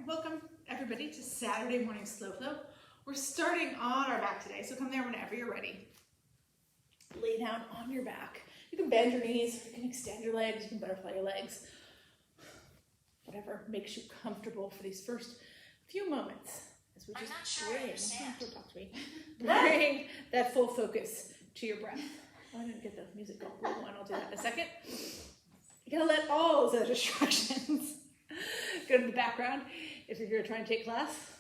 Welcome everybody to Saturday morning slow flow. We're starting on our back today, so come there whenever you're ready. Lay down on your back. You can bend your knees, you can extend your legs, you can butterfly your legs. Whatever makes you comfortable for these first few moments as we just bring that full focus to your breath. Oh, I didn't get the music going. I'll do that in a second. You gotta let all those other distractions go to the background if you're here to try and take class.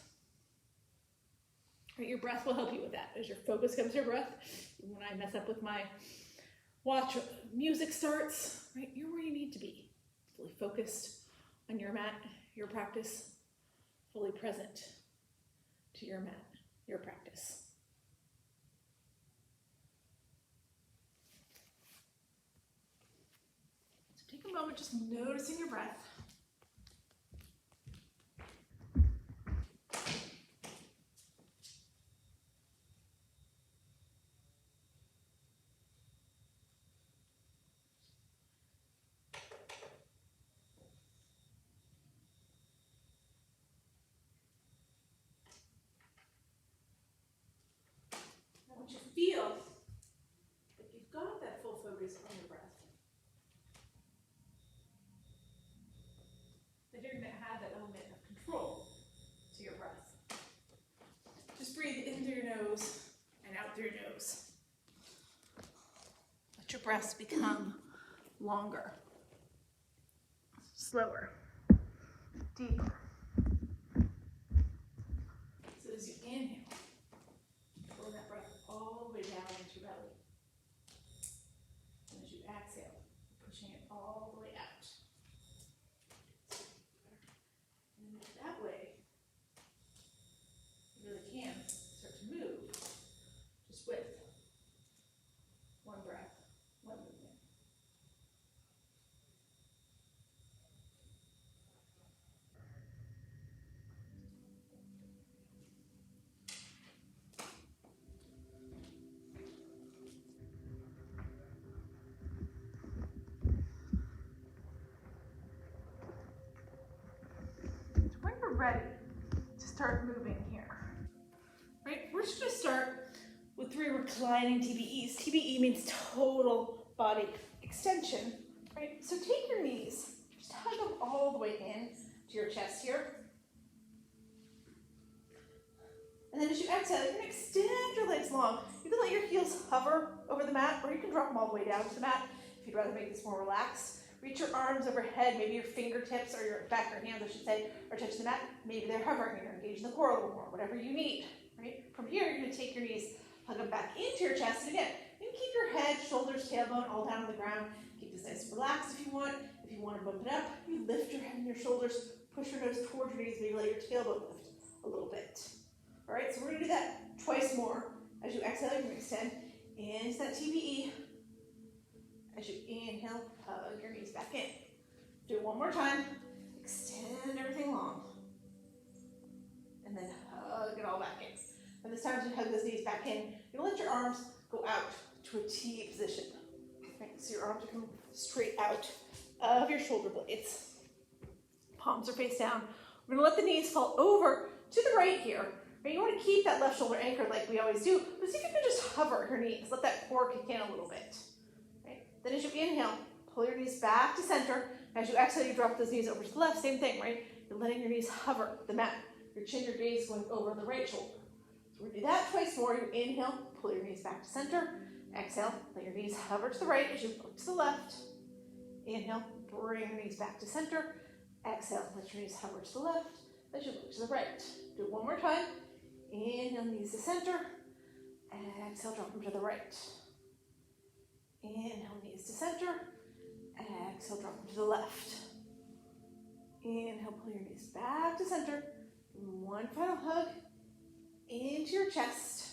Right, your breath will help you with that. As your focus comes to your breath, when I mess up with my watch, music starts, right? You're where you need to be. Fully focused on your mat, your practice, fully present to your mat, your practice. So take a moment just noticing your breath. Feel like you've got that full focus on your breath. That you're going to have that element of control to your breath. Just breathe in through your nose and out through your nose. Let your breaths become longer, slower, deeper. So as you inhale, pull that breath all the way down into your belly. And as you exhale, pushing it all the way out. And that way, you really can start to move just with one breath, one movement. When you're ready to start moving here, right? We're just going to start with 3 reclining TBEs. TBE means total body extension, right? So take your knees, just hug them all the way in to your chest here. And then as you exhale, you can extend your legs long. You can let your heels hover over the mat, or you can drop them all the way down to the mat if you'd rather make this more relaxed. Reach your arms overhead, maybe your fingertips or your back, or hands, I should say, are touching the mat. Maybe they're hovering, you're engaging the core a little more, whatever you need, right? From here, you're gonna take your knees, hug them back into your chest, and again, you can keep your head, shoulders, tailbone all down on the ground. Keep this nice and relaxed if you want. If you want to bump it up, you lift your head and your shoulders, push your nose towards your knees, maybe let your tailbone lift a little bit. All right, so we're gonna do that twice more. As you exhale, you can extend into that TBE. As you inhale, hug your knees back in. Do it one more time. Extend everything long. And then hug it all back in. And this time as you hug those knees back in, you're gonna let your arms go out to a T position. Okay, so your arms are coming straight out of your shoulder blades. Palms are face down. We're gonna let the knees fall over to the right here. Right? You wanna keep that left shoulder anchored like we always do, but see if you can just hover your knees. Let that core kick in a little bit. Then as you inhale, pull your knees back to center. As you exhale, you drop those knees over to the left. Same thing, right? You're letting your knees hover the mat. Your chin, your gaze going over the right shoulder. So we're gonna do that twice more. You inhale, pull your knees back to center. Exhale, let your knees hover to the right as you look to the left. Inhale, bring your knees back to center. Exhale, let your knees hover to the left as you look to the right. Do it one more time. Inhale, knees to center. Exhale, drop them to the right. Inhale, knees to center. Exhale, drop them to the left. Inhale, pull your knees back to center. One final hug into your chest.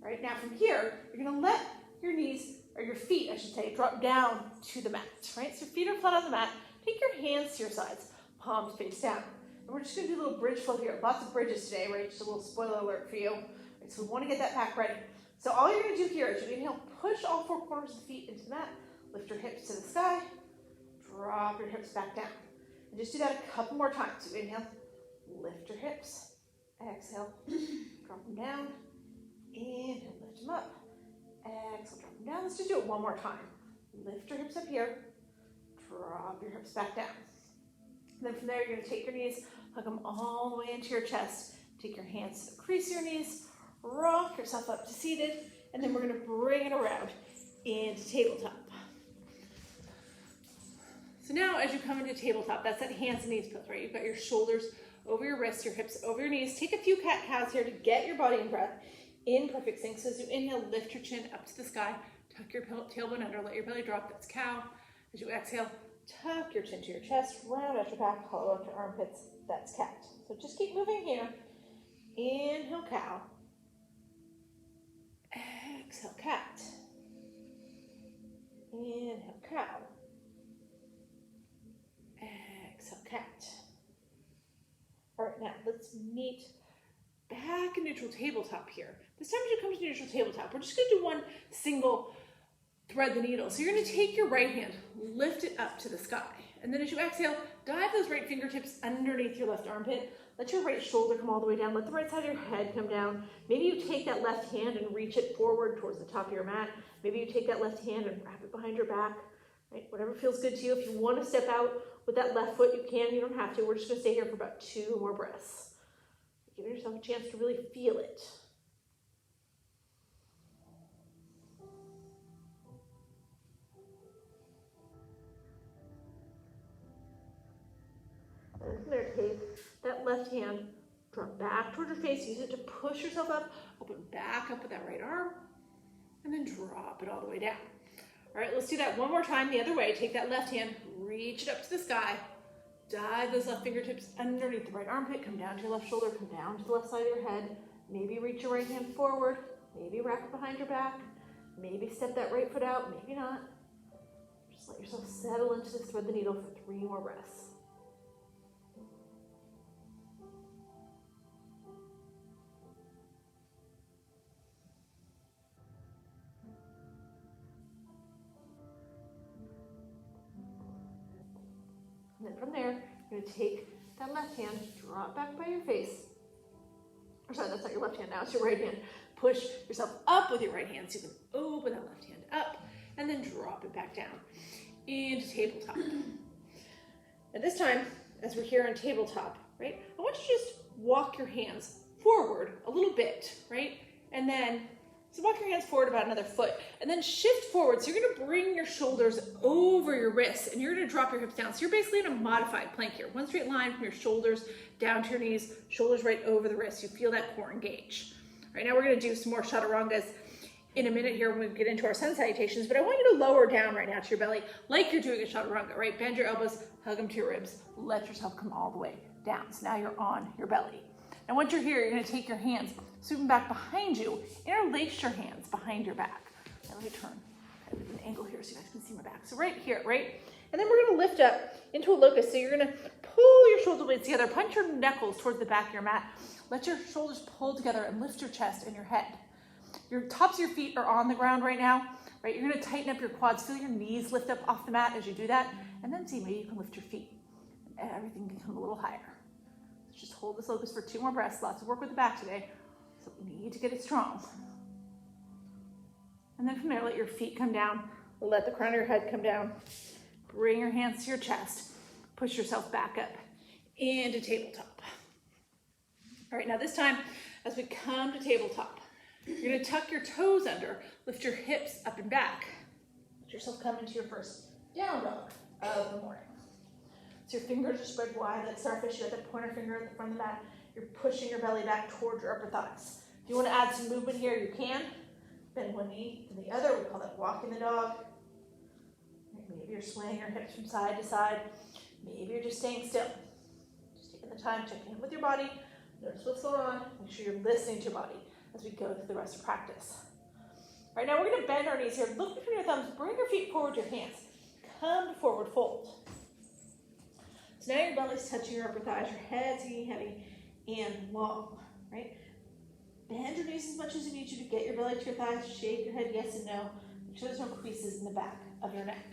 All right, now from here, you're gonna let your knees, or your feet, I should say, drop down to the mat, right? So your feet are flat on the mat. Take your hands to your sides, palms face down. And we're just gonna do a little bridge flow here. Lots of bridges today, right? Just a little spoiler alert for you. Right, so we wanna get that back ready. So all you're gonna do here is you inhale, push all 4 corners of the feet into the mat, lift your hips to the sky, drop your hips back down. And just do that a couple more times. So inhale, lift your hips. Exhale, drop them down. Inhale, lift them up. Exhale, drop them down. Let's just do it one more time. Lift your hips up here. Drop your hips back down. And then from there, you're going to take your knees, hug them all the way into your chest. Take your hands to the crease of your knees. Rock yourself up to seated. And then we're going to bring it around into tabletop. So now as you come into tabletop, that's that hands and knees pose, right? You've got your shoulders over your wrists, your hips over your knees. Take a few cat-cows here to get your body and breath in perfect sync. So as you inhale, lift your chin up to the sky. Tuck your tailbone under, let your belly drop, that's cow. As you exhale, tuck your chin to your chest, round out your back, hollow out your armpits, that's cat. So just keep moving here. Inhale, cow. Exhale, cat. Inhale, cow. Exhale, cat. All right, now let's meet back in neutral tabletop here. This time as you come to neutral tabletop, we're just going to do one single thread the needle. So you're going to take your right hand, lift it up to the sky. And then as you exhale, dive those right fingertips underneath your left armpit. Let your right shoulder come all the way down. Let the right side of your head come down. Maybe you take that left hand and reach it forward towards the top of your mat. Maybe you take that left hand and wrap it behind your back. Right? Whatever feels good to you. If you want to step out with that left foot, you can. You don't have to. We're just going to stay here for about 2 more breaths. Give yourself a chance to really feel it. And from there, take that left hand, drop back towards your face. Use it to push yourself up. Open back up with that right arm. And then drop it all the way down. All right, let's do that one more time the other way. Take that left hand, reach it up to the sky. Dive those left fingertips underneath the right armpit. Come down to your left shoulder. Come down to the left side of your head. Maybe reach your right hand forward. Maybe wrap it behind your back. Maybe step that right foot out. Maybe not. Just let yourself settle into this thread the needle for 3 more breaths. And then from there, you're going to take that left hand, drop back by your face. Or sorry, that's not your left hand now, it's your right hand. Push yourself up with your right hand so you can open that left hand up and then drop it back down into tabletop. And this time, as we're here on tabletop, right, I want you to just walk your hands forward a little bit, right? And then so walk your hands forward about another foot and then shift forward. So you're going to bring your shoulders over your wrists and you're going to drop your hips down. So you're basically in a modified plank here. One straight line from your shoulders down to your knees, shoulders right over the wrists. You feel that core engage. All right, now we're going to do some more chaturangas in a minute here when we get into our sun salutations, but I want you to lower down right now to your belly like you're doing a chaturanga, right? Bend your elbows, hug them to your ribs. Let yourself come all the way down. So now you're on your belly. And once you're here, you're going to take your hands, sweep them back behind you, interlace your hands behind your back. Now let me turn at an angle here so you guys can see my back. So right here, right? And then we're going to lift up into a locust. So you're going to pull your shoulder blades together, punch your knuckles towards the back of your mat. Let your shoulders pull together and lift your chest and your head. Your tops of your feet are on the ground right now, right? You're going to tighten up your quads, feel your knees lift up off the mat as you do that, and then see maybe you can lift your feet. And everything can come a little higher. Just hold this locust for 2 more breaths. Lots of work with the back today, so we need to get it strong. And then from there, let your feet come down. Let the crown of your head come down. Bring your hands to your chest. Push yourself back up into tabletop. All right, now this time, as we come to tabletop, you're going to tuck your toes under, lift your hips up and back. Let yourself come into your first down dog of the morning. So your fingers are spread wide like starfish. You got that pointer finger at the front of the mat. You're pushing your belly back towards your upper thighs. If you want to add some movement here, you can. Bend one knee to the other. We call that walking the dog. Maybe you're swaying your hips from side to side. Maybe you're just staying still. Just taking the time, checking in with your body. Notice what's going on. Make sure you're listening to your body as we go through the rest of practice. All right, now we're going to bend our knees here. Look between your thumbs. Bring your feet forward, your hands. Come to forward fold. So now your belly's touching your upper thighs, your head's hanging heavy and long, right? Bend your knees as much as you need to get your belly to your thighs. Shake your head yes and no. Make sure there's no creases in the back of your neck,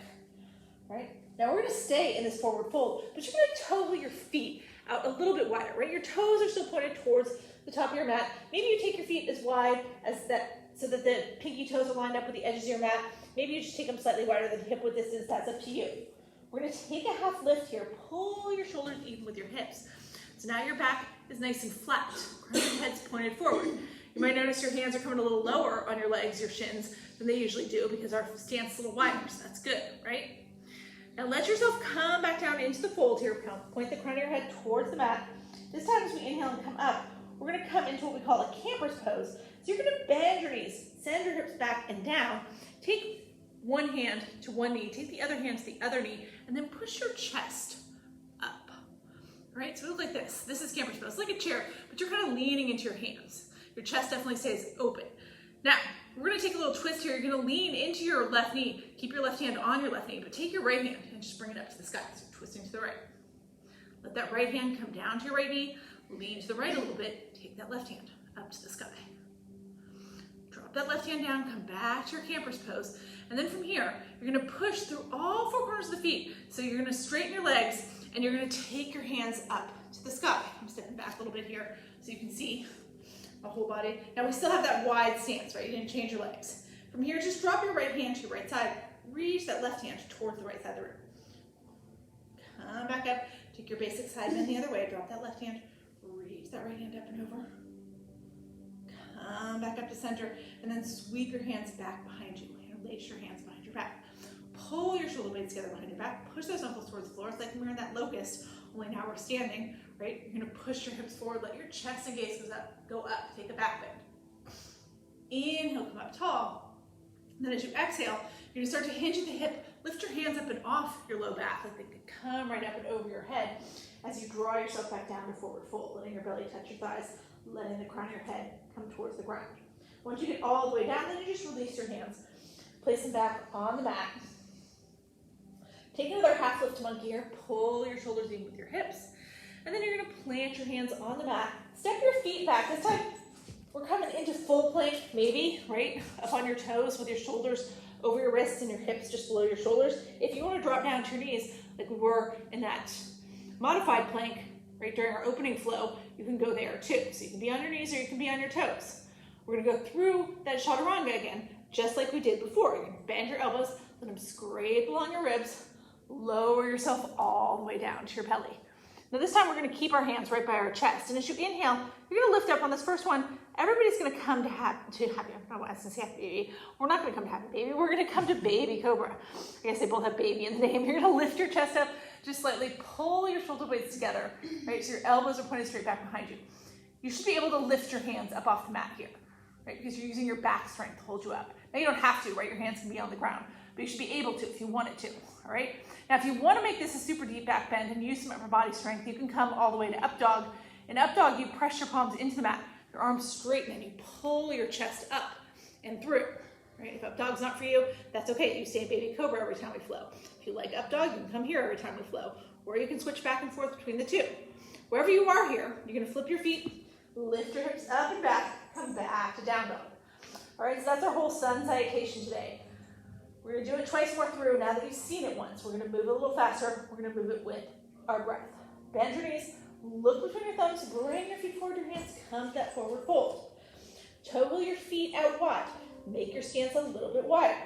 right? Now we're going to stay in this forward fold, but you're going to toe your feet out out a little bit wider, right? Your toes are still pointed towards the top of your mat. Maybe you take your feet as wide as that, so that the pinky toes are lined up with the edges of your mat. Maybe you just take them slightly wider than hip width distance. That's up to you. We're gonna take a half lift here. Pull your shoulders even with your hips. So now your back is nice and flat. Crown of your head's pointed forward. You might notice your hands are coming a little lower on your legs, your shins, than they usually do because our stance is a little wider, so that's good, right? Now let yourself come back down into the fold here. Point the crown of your head towards the mat. This time as we inhale and come up, we're gonna come into what we call a camper's pose. So you're gonna bend your knees, send your hips back and down. Take one hand to one knee, take the other hand to the other knee, and then push your chest up. All right, so we look like this. This is camper's pose. It's like a chair, but you're kind of leaning into your hands. Your chest definitely stays open. Now, we're gonna take a little twist here. You're gonna lean into your left knee. Keep your left hand on your left knee, but take your right hand and just bring it up to the sky. So twisting to the right. Let that right hand come down to your right knee. Lean to the right a little bit. Take that left hand up to the sky. Drop that left hand down, come back to your camper's pose. And then from here, you're gonna push through all four corners of the feet. So you're gonna straighten your legs and you're gonna take your hands up to the sky. I'm stepping back a little bit here so you can see the whole body. Now we still have that wide stance, right? You didn't change your legs. From here, just drop your right hand to your right side. Reach that left hand towards the right side of the room. Come back up, take your basic side bend the other way. Drop that left hand, reach that right hand up and over. Come back up to center, and then sweep your hands back behind you. Interlace your hands behind your back. Pull your shoulder blades together behind your back. Push those knuckles towards the floor. It's like we're in that locust, only now we're standing, right? You're gonna push your hips forward, let your chest and gaze go up, take a back bend. Inhale, come up tall. And then as you exhale, you're gonna start to hinge at the hip, lift your hands up and off your low back, like they could come right up and over your head as you draw yourself back down to forward fold, letting your belly touch your thighs, letting the crown of your head come towards the ground. Once you get all the way down, then you just release your hands. Place them back on the mat. Take another half lift monkey here. Pull your shoulders in with your hips. And then you're gonna plant your hands on the mat. Step your feet back. This time, we're coming into full plank, maybe, right? Up on your toes with your shoulders over your wrists and your hips just below your shoulders. If you wanna drop down to your knees, like we were in that modified plank, right, during our opening flow, you can go there too. So you can be on your knees or you can be on your toes. We're gonna go through that chaturanga again, just like we did before. You're gonna bend your elbows, let them scrape along your ribs, lower yourself all the way down to your belly. Now this time we're gonna keep our hands right by our chest. And as you inhale, you're gonna lift up on this first one. Everybody's gonna come to happy, I was gonna say happy baby. We're not gonna come to happy baby, we're gonna come to baby cobra. I guess they both have baby in the name. You're gonna lift your chest up, just slightly pull your shoulder blades together, right? So your elbows are pointed straight back behind you. You should be able to lift your hands up off the mat here, right? Because you're using your back strength to hold you up. Now you don't have to, right? Your hands can be on the ground, but you should be able to if you wanted to, all right? Now if you want to make this a super deep back bend and use some upper body strength, you can come all the way to up dog. In up dog, you press your palms into the mat, your arms straighten, and you pull your chest up and through, right? If up dog's not for you, that's okay. You stay in baby cobra every time we flow. If you like up dog, you can come here every time we flow, or you can switch back and forth between the two. Wherever you are here, you're gonna flip your feet, lift your hips up and back, come back to down dog. All right, so that's our whole sun salutation today. We're gonna do it twice more through now that you've seen it once. We're gonna move it a little faster. We're gonna move it with our breath. Bend your knees, look between your thumbs, bring your feet forward, your hands come to that forward fold. Toggle your feet out wide. Make your stance a little bit wider.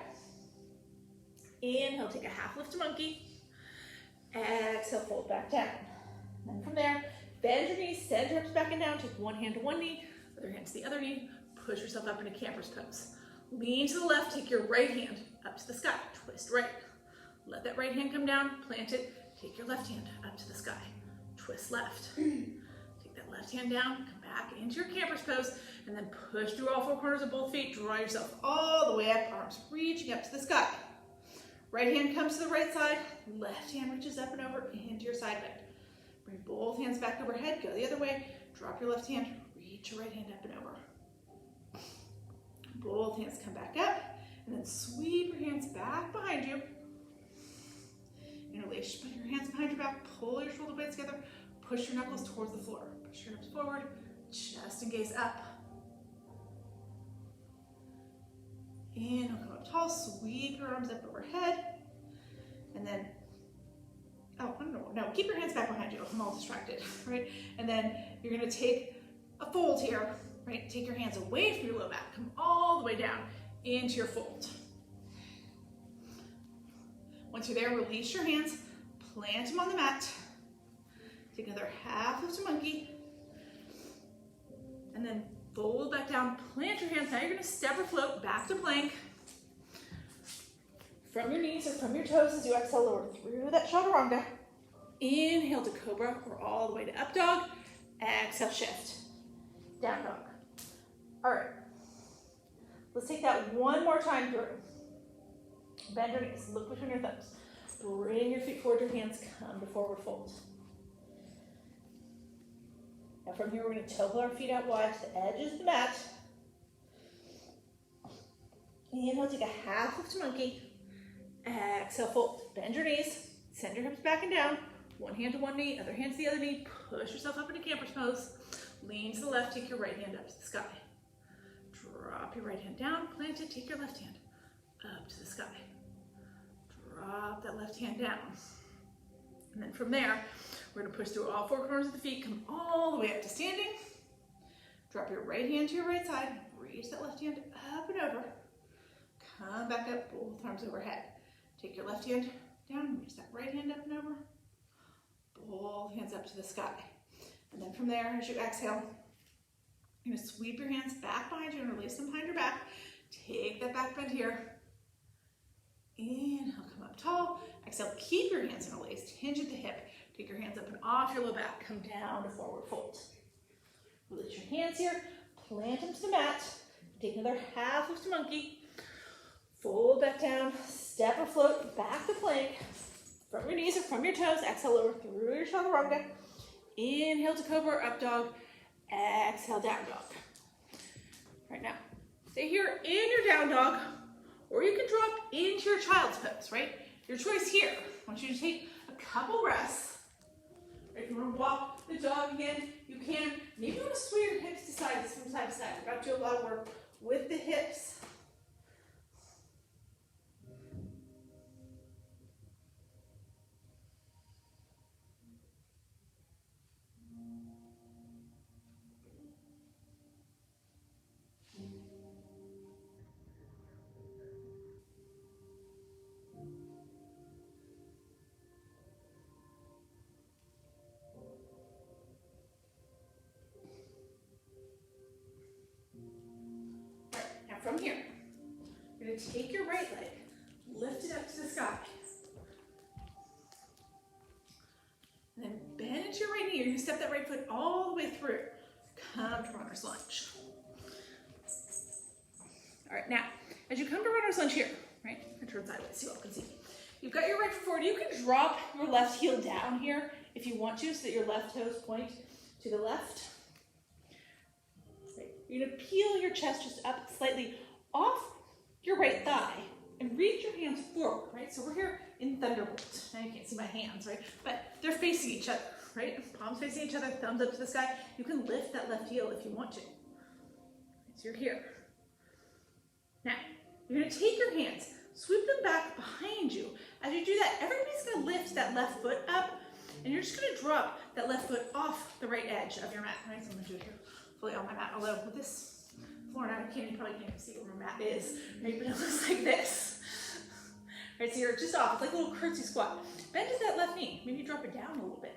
Inhale, take a half lift to monkey. Exhale, fold back down. And then from there, bend your knees, send your hips back and down. Take one hand to one knee, other hand to the other knee. Push yourself up into camper's pose. Lean to the left, take your right hand up to the sky. Twist right. Let that right hand come down, plant it. Take your left hand up to the sky. Twist left. Take that left hand down, come back into your camper's pose, and then push through all four corners of both feet. Draw yourself all the way up, arms reaching up to the sky. Right hand comes to the right side, left hand reaches up and over into your side bend. Bring both hands back overhead, go the other way, drop your left hand, reach your right hand up and over. Both hands come back up, and then sweep your hands back behind you. Interlace your hands behind your back, pull your shoulder blades together, push your knuckles towards the floor. Push your hips forward, chest and gaze up. Inhale, come up tall, sweep your arms up overhead, and then Oh, I don't know. No, keep your hands back behind you. I'm all distracted, right? And then you're gonna take a fold here, right? Take your hands away from your low back. Come all the way down into your fold. Once you're there, release your hands, plant them on the mat. Take another half lift to monkey. And then fold back down, plant your hands. Now you're gonna step or float back to plank. From your knees or from your toes as you exhale, lower through that chaturanga. Inhale to cobra or all the way to up dog. Exhale, shift. Down dog. All right. Let's take that one more time through. Bend your knees, look between your thumbs. Bring your feet forward, your hands come to forward fold. Now from here, we're gonna toe our feet out wide to the edges of the mat. Inhale, take a half lift to monkey. Exhale, fold. Bend your knees, send your hips back and down. One hand to one knee, other hand to the other knee. Push yourself up into camper's pose. Lean to the left, take your right hand up to the sky. Drop your right hand down, plant it, take your left hand up to the sky. Drop that left hand down. And then from there, we're gonna push through all four corners of the feet, come all the way up to standing. Drop your right hand to your right side, reach that left hand up and over. Come back up, both arms overhead. Take your left hand down, reach that right hand up and over. Both hands up to the sky. And then from there, as you exhale, you're gonna sweep your hands back behind you and release them behind your back. Take that back bend here. Inhale, come up tall. Exhale, keep your hands interlaced, hinge at the hip. Take your hands up and off your low back. Come down to forward fold. Release your hands here, plant them to the mat. Take another half lift to monkey. Fold back down, step or float back to plank. From your knees or from your toes, exhale lower through your chaturanga. Inhale to cobra or up dog. Exhale, down dog. Right now, stay here in your down dog, or you can drop into your child's pose, right? Your choice here. I want you to take a couple breaths. Right, if you want to walk the dog again, you can. Maybe you want to sway your hips to side to side. We're about to do a lot of work with the hips. From here, you're going to take your right leg, lift it up to the sky. And then bend into your right knee. You're going to step that right foot all the way through. Come to runner's lunge. All right, now, as you come to runner's lunge here, right, and turn sideways so you all can see. You've got your right foot forward. You can drop your left heel down here if you want to, so that your left toes point to the left. You're going to peel your chest just up slightly off your right thigh and reach your hands forward, right? So we're here in Thunderbolt. Now you can't see my hands, right? But they're facing each other, right? Palms facing each other, thumbs up to the sky. You can lift that left heel if you want to. So you're here. Now, you're going to take your hands, sweep them back behind you. As you do that, everybody's going to lift that left foot up, and you're just going to drop that left foot off the right edge of your mat, right? So I'm going to do it here. Fully on my mat, although with this floor now, you probably can't even see where my mat is, right? But it looks like this. Right, so you're just off, it's like a little curtsy squat. Bend to that left knee, maybe drop it down a little bit.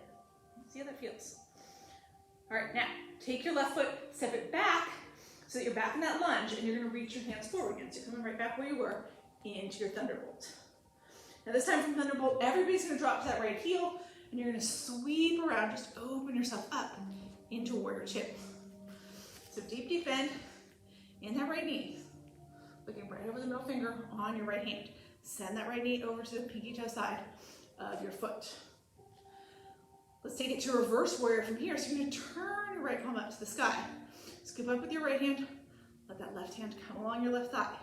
See how that feels. All right, now, take your left foot, step it back, so that you're back in that lunge, and you're gonna reach your hands forward again. So you're coming right back where you were, into your Thunderbolt. Now this time from Thunderbolt, everybody's gonna drop to that right heel, and you're gonna sweep around, just open yourself up into Warrior Two. So deep, deep bend in that right knee. Looking right over the middle finger on your right hand. Send that right knee over to the pinky toe side of your foot. Let's take it to reverse warrior from here. So you're gonna turn your right palm up to the sky. Scoop up with your right hand. Let that left hand come along your left thigh.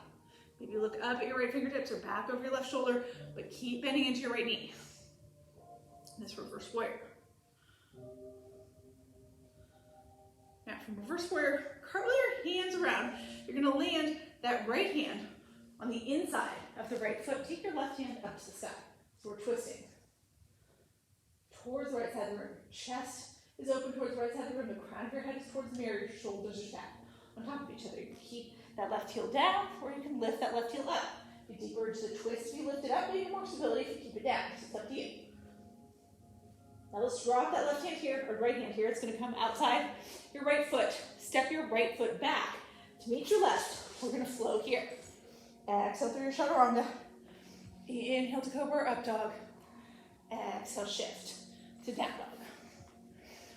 Maybe look up at your right fingertips or back over your left shoulder, but keep bending into your right knee. This reverse warrior. Now from reverse warrior, cartwheel your hands around. You're gonna land that right hand on the inside of the right foot. Take your left hand up to the sky. So we're twisting. towards the right side of the room. Chest is open towards the right side of the room. The crown of your head is towards the mirror. Your shoulders are stacked on top of each other. You can keep that left heel down, or you can lift that left heel up. Be deeper into the twist if you lift it up, maybe more stability if you keep it down. So it's up to you. Now let's drop that left hand here, or right hand here. It's going to come outside your right foot. Step your right foot back to meet your left. We're going to flow here. Exhale through your chaturanga. Inhale to cobra or up dog. Exhale, shift to down dog.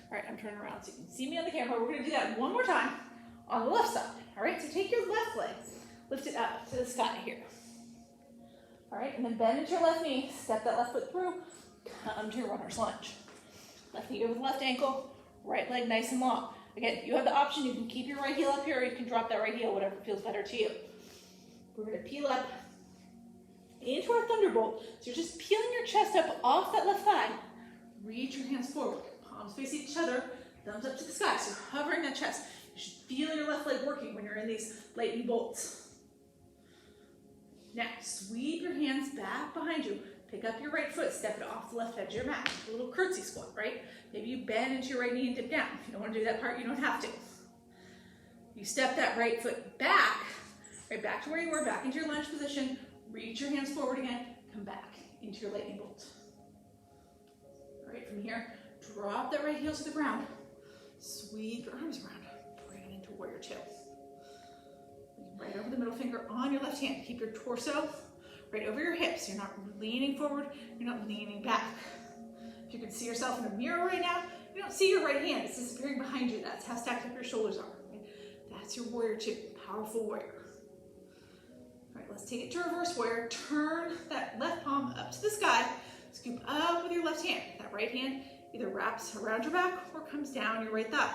All right, I'm turning around so you can see me on the camera. We're going to do that one more time on the left side. All right, so take your left leg, lift it up to the sky here. All right, and then bend into your left knee, step that left foot through, come to your runner's lunge. Left knee over the left ankle, right leg nice and long. Again, you have the option, you can keep your right heel up here, or you can drop that right heel, whatever feels better to you. We're going to peel up into our thunderbolt. So you're just peeling your chest up off that left thigh. Reach your hands forward, palms facing each other, thumbs up to the sky. So you're hovering that chest. You should feel your left leg working when you're in these lightning bolts. Now, sweep your hands back behind you. Pick up your right foot, step it off the left edge of your mat. A little curtsy squat, right? Maybe you bend into your right knee and dip down. If you don't want to do that part, you don't have to. You step that right foot back, right back to where you were, back into your lunge position. Reach your hands forward again. Come back into your lightning bolt. All right, from here, drop that right heel to the ground. Sweep your arms around. Bring it into warrior two. Right over the middle finger on your left hand. Keep your torso right over your hips. You're not leaning forward. You're not leaning back. If you can see yourself in a mirror right now, you don't see your right hand. It's disappearing behind you. That's how stacked up your shoulders are. Right? That's your warrior two. Powerful warrior. All right, let's take it to reverse warrior. Turn that left palm up to the sky. Scoop up with your left hand. That right hand either wraps around your back or comes down your right thigh.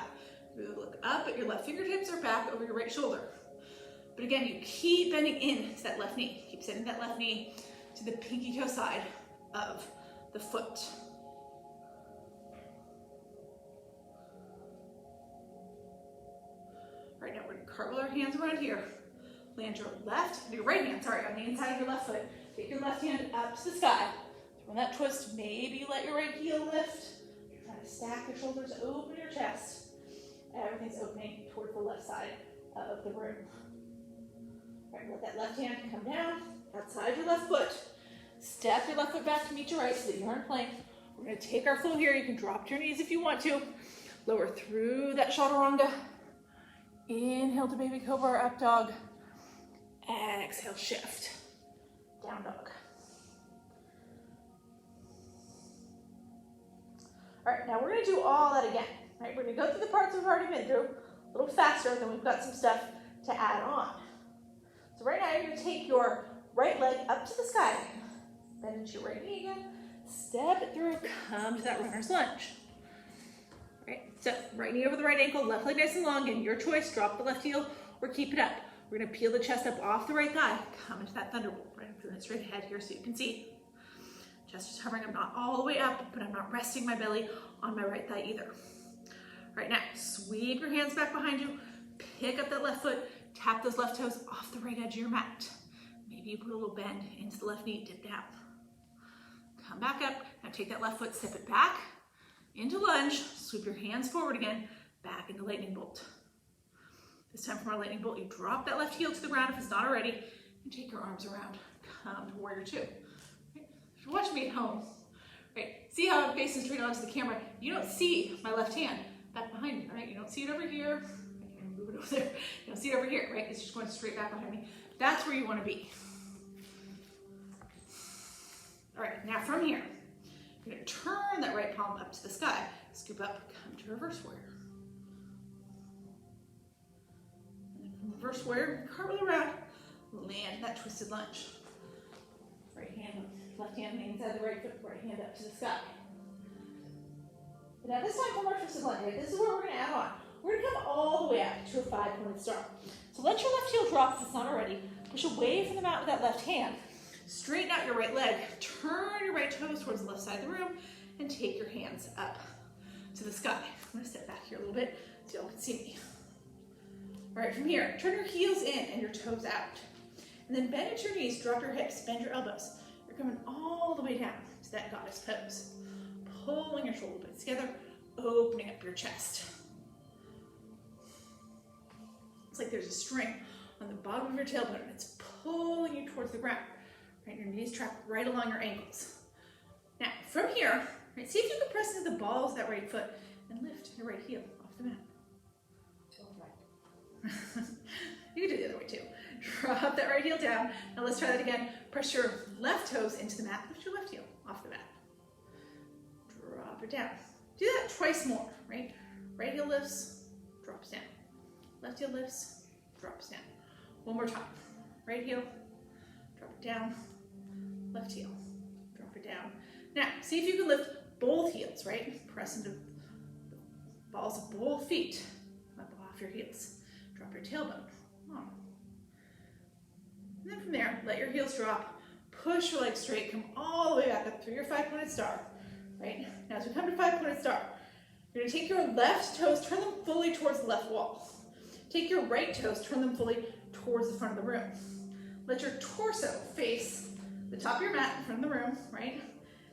You look up at your left fingertips or back over your right shoulder. But again, you keep bending in to that left knee. Keep sending that left knee to the pinky toe side of the foot. All right, now we're going to cartwheel our hands around here. Land your right hand, on the inside of your left foot. Take your left hand up to the sky. From that twist, maybe you let your right heel lift. Try to stack your shoulders, open your chest. Everything's opening toward the left side of the room. All right, let that left hand come down outside your left foot. Step your left foot back to meet your right so that you're in plank. We're going to take our flow here. You can drop to your knees if you want to. Lower through that chaturanga. Inhale to baby cobra or up dog. Exhale, shift. Down dog. All right, now we're going to do all that again. All right, we're going to go through the parts we've already been through a little faster, then we've got some stuff to add on. So right now you're going to take your right leg up to the sky. Bend into your right knee again. Step it through, come to that runner's lunge. All right, so right knee over the right ankle, left leg nice and long. Again, your choice, drop the left heel or keep it up. We're going to peel the chest up off the right thigh. Come into that thunderbolt. Right, I'm doing it straight ahead here so you can see. Chest is hovering. I'm not all the way up, but I'm not resting my belly on my right thigh either. All right, now sweep your hands back behind you. Pick up that left foot. Tap those left toes off the right edge of your mat. Maybe you put a little bend into the left knee, dip down. Come back up. Now take that left foot, step it back into lunge. Sweep your hands forward again, back into lightning bolt. This time from our lightning bolt, you drop that left heel to the ground if it's not already, and take your arms around. Come to warrior two. Right? If you're watching me at home, right? See how I'm facing straight onto the camera? You don't see my left hand back behind me, right? You don't see it over here. Move it over there. You don't see it over here, right? It's just going straight back behind me. That's where you want to be. All right, now from here, you're going to turn that right palm up to the sky. Scoop up, come to reverse warrior. And then from reverse warrior, cartwheel around, land that twisted lunge. Right hand, left hand on the inside of the right foot, right hand up to the sky. But now this time from our twisted lunge, right? This is where we're going to add on. We're going to come all the way up to a 5-pointed star. So let your left heel drop if it's not already. Push away from the mat with that left hand. Straighten out your right leg. Turn your right toes towards the left side of the room and take your hands up to the sky. I'm going to step back here a little bit so y'all can see me. All right, from here, turn your heels in and your toes out. And then bend at your knees, drop your hips, bend your elbows. You're coming all the way down to that goddess pose. pulling your shoulder blades together, opening up your chest. It's like there's a string on the bottom of your tailbone and it's pulling you towards the ground. Right, your knees trapped right along your ankles. Now, from here, right, see if you can press into the balls of that right foot and lift your right heel off the mat. You can do the other way too. Drop that right heel down. Now let's try that again. Press your left toes into the mat. Lift your left heel off the mat. Drop it down. Do that twice more, right? Right heel lifts, drops down. Left heel lifts, drops down. One more time. Right heel, drop it down. Left heel, drop it down. Now, see if you can lift both heels, right? Press into the balls of both feet up off your heels. Drop your tailbone. Oh. And then from there, let your heels drop. Push your legs straight. Come all the way back up through your 5-pointed star. Right? Now, as we come to 5-pointed star, you're going to take your left toes, turn them fully towards the left wall. Take your right toes, turn them fully towards the front of the room. Let your torso face the top of your mat in front of the room, right?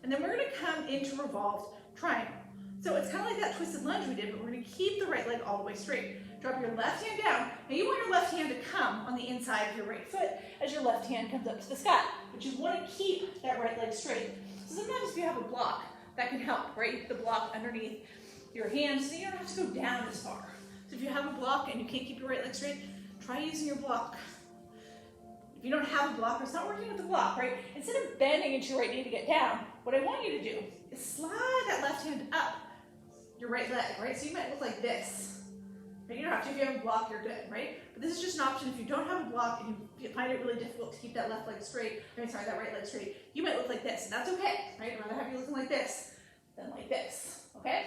And then we're going to come into revolved triangle. So it's kind of like that twisted lunge we did, but we're going to keep the right leg all the way straight. Drop your left hand down. Now you want your left hand to come on the inside of your right foot as your left hand comes up to the sky. But you want to keep that right leg straight. So sometimes if you have a block, that can help, right? The block underneath your hands so you don't have to go down as far. So if you have a block and you can't keep your right leg straight, try using your block. If you don't have a block, or it's not working with the block, right? Instead of bending into your right knee to get down, what I want you to do is slide that left hand up your right leg, right? So you might look like this. Right? You don't have to. If you have a block, you're good, right? But this is just an option. If you don't have a block and you find it really difficult to keep that left leg straight, that right leg straight, you might look like this, and that's okay, right? I'd rather have you looking like this than like this, okay?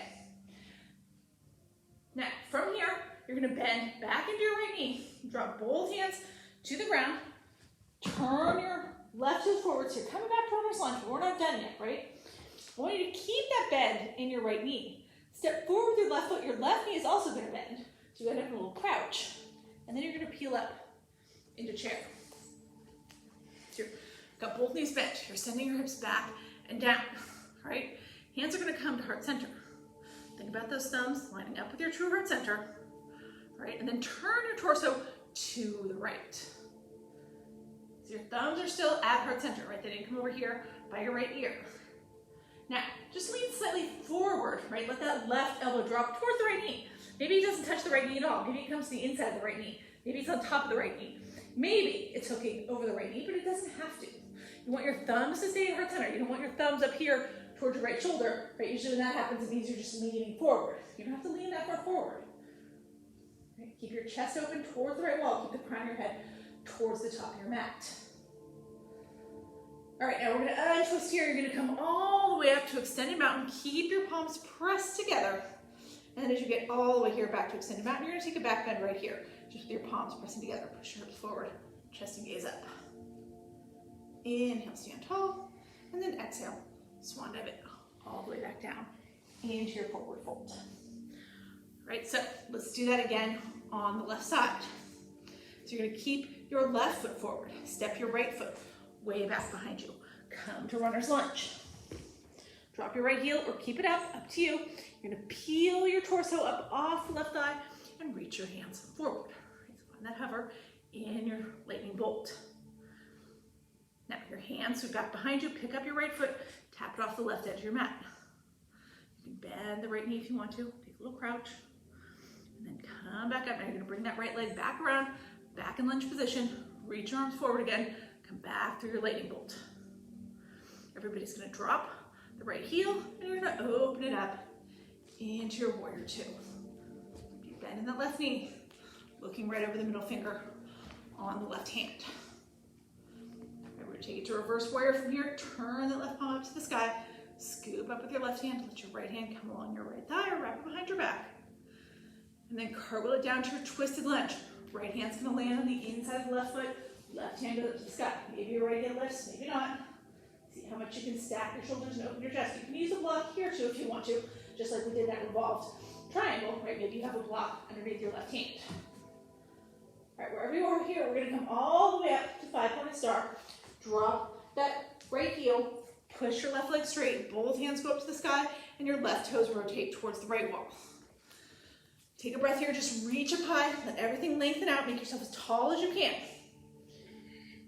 Now, from here, you're going to bend back into your right knee. Drop both hands to the ground. Turn your left toes forward. So you're coming back to runner's lunge, but we're not done yet, right? I want you to keep that bend in your right knee. Step forward with your left foot. Your left knee is also going to bend. So you're going to have a little crouch. And then you're going to peel up into chair. So you've got both knees bent. You're sending your hips back and down, right? Hands are going to come to heart center. Think about those thumbs lining up with your true heart center, right? And then turn your torso to the right. So your thumbs are still at heart center, right? They didn't come over here by your right ear. Now, just lean slightly forward, right? Let that left elbow drop towards the right knee. Maybe it doesn't touch the right knee at all. Maybe it comes to the inside of the right knee. Maybe it's on top of the right knee. Maybe it's hooking over the right knee, but it doesn't have to. You want your thumbs to stay at heart center. You don't want your thumbs up here towards your right shoulder, right? Usually when that happens, it means you're just leaning forward. You don't have to lean that far forward. Right? Keep your chest open towards the right wall. Keep the crown of your head towards the top of your mat. All right, now we're going to untwist here. You're going to come all the way up to extended mountain. Keep your palms pressed together. And then as you get all the way here back to extended mountain, you're going to take a back bend right here. Just with your palms pressing together. Push your hips forward. Chest and gaze up. Inhale, stand tall. And then exhale, swan dive it all the way back down into your forward fold. All right, so let's do that again on the left side. So you're going to keep your left foot forward. Step your right foot way back behind you. Come to runner's lunge. Drop your right heel or keep it up to you. You're going to peel your torso up off the left thigh and reach your hands forward. Right, so find that hover in your lightning bolt. Now your hands sweep back behind you. Pick up your right foot. Tap it off the left edge of your mat. You can bend the right knee if you want to. Take a little crouch. And then come back up. Now you're going to bring that right leg back around, back in lunge position. Reach your arms forward again. Come back through your lightning bolt. Everybody's going to drop the right heel, and you're going to open it up into your warrior two. You bend in that left knee, looking right over the middle finger on the left hand. We're going to take it to reverse warrior from here. Turn that left palm up to the sky. Scoop up with your left hand. Let your right hand come along your right thigh or wrap it behind your back. And then cartwheel it down to your twisted lunge. Right hand's going to land on the inside of the left foot. Left hand goes up to the sky. Maybe your right hand lifts, maybe not. See how much you can stack your shoulders and open your chest. You can use a block here too if you want to, just like we did that revolved triangle, right? Maybe you have a block underneath your left hand. All right, wherever you are here, we're going to come all the way up to 5-pointed star. Drop that right heel, Push your left leg straight. Both hands go up to the sky and your left toes rotate towards the right wall. Take a breath here. Just reach up high. Let everything lengthen out. Make yourself as tall as you can.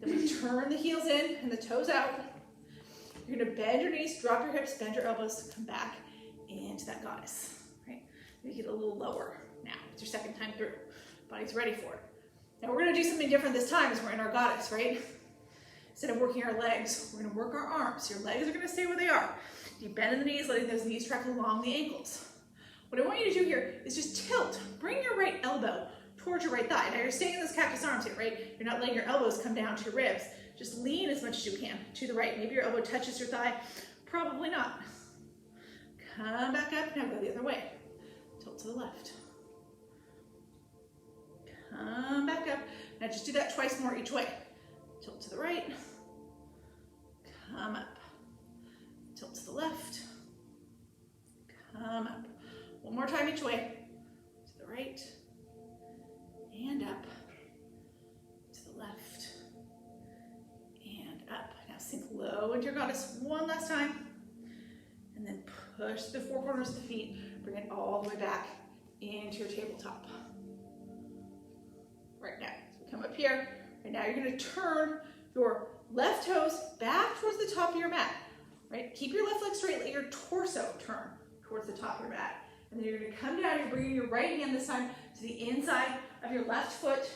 Then we turn the heels in and the toes out. You're going to bend your knees, drop your hips, bend your elbows, come back into that goddess. Right? Make it a little lower now. It's your second time through. Body's ready for it. Now we're going to do something different this time as we're in our goddess, right? Instead of working our legs, we're going to work our arms. Your legs are going to stay where they are. You bend in the knees, letting those knees track along the ankles. What I want you to do here is just tilt. Bring your right elbow towards your right thigh. Now you're staying in those cactus arms here, right? You're not letting your elbows come down to your ribs. Just lean as much as you can to the right. Maybe your elbow touches your thigh. Probably not. Come back up. Now go the other way. Tilt to the left. Come back up. Now just do that twice more each way. Tilt to the right. Come up. Tilt to the left. Come up. One more time each way. To the right. And up. To the left. And up. Now sink low into your goddess one last time. And then push the four corners of the feet. Bring it all the way back into your tabletop. Right now, so we come up here. Right now, you're going to turn your left toes back towards the top of your mat. Right? Keep your left leg straight. Let your torso turn towards the top of your mat. And then you're going to come down. You're bringing your right hand this time to the inside of your left foot.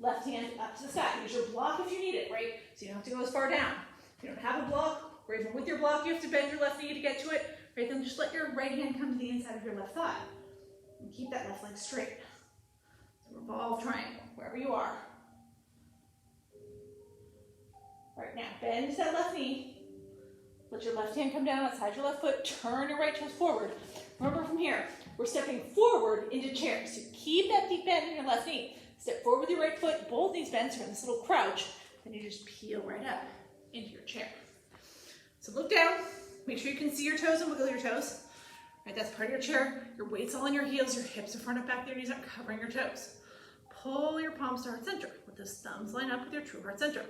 Left hand up to the sky. Use your block if you need it, right? So you don't have to go as far down. If you don't have a block, or even with your block, you have to bend your left knee to get to it. Right? Then just let your right hand come to the inside of your left thigh. And keep that left leg straight. So revolve triangle, wherever you are. Right now, bend that left knee. Let your left hand come down outside your left foot. Turn your right toes forward. Remember from here, we're stepping forward into chair. So keep that deep bend in your left knee. Step forward with your right foot. Both knees bent. So you're in this little crouch. Then you just peel right up into your chair. So look down. Make sure you can see your toes and wiggle your toes. Right, that's part of your chair. Your weight's all on your heels. Your hips are front and back. Your knees aren't covering your toes. Pull your palms to heart center. Let those thumbs line up with your true heart center.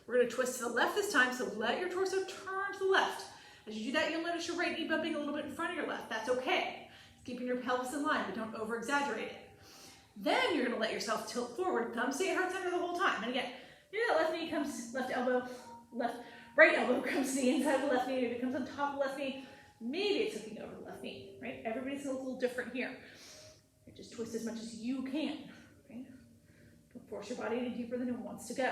We're going to twist to the left this time, so let your torso turn to the left. As you do that, you'll notice your right knee bumping a little bit in front of your left. That's okay. It's keeping your pelvis in line, but don't over-exaggerate it. Then you're going to let yourself tilt forward. Thumbs stay at heart center the whole time. And again, maybe that left knee comes, right elbow comes to the inside of the left knee. Maybe it comes on top of the left knee. Maybe it's hooking over the left knee, right? Everybody's a little different here. Just twist as much as you can, right? Don't force your body any deeper than it wants to go.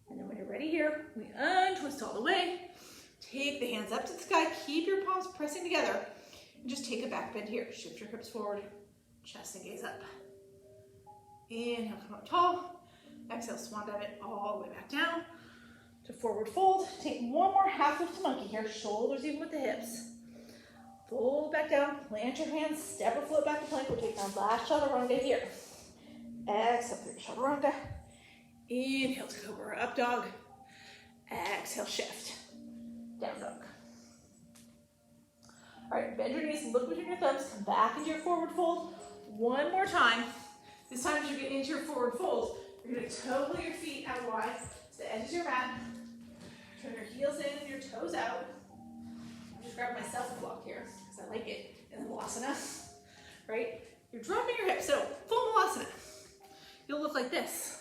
And then when you're ready here, we untwist all the way. Take the hands up to the sky. Keep your palms pressing together. And just take a back bend here. Shift your hips forward. Chest and gaze up. Inhale, come up tall. Exhale, swan dive it all the way back down to forward fold. Take one more half lift to monkey here. Shoulders even with the hips. Fold back down. Plant your hands. Step or float back to plank. We'll take our last chaturanga here. Exhale through chaturanga. Inhale to cobra, up dog. Exhale, shift. Down dog. All right, bend your knees, look between your thumbs, come back into your forward fold. One more time. This time as you get into your forward fold, you're going to toe your feet out wide to the edge of your mat. Turn your heels in and your toes out. I'm just grabbing myself a block here because I like it in the Vinyasa, right? You're dropping your hips, so full Vinyasa. You'll look like this.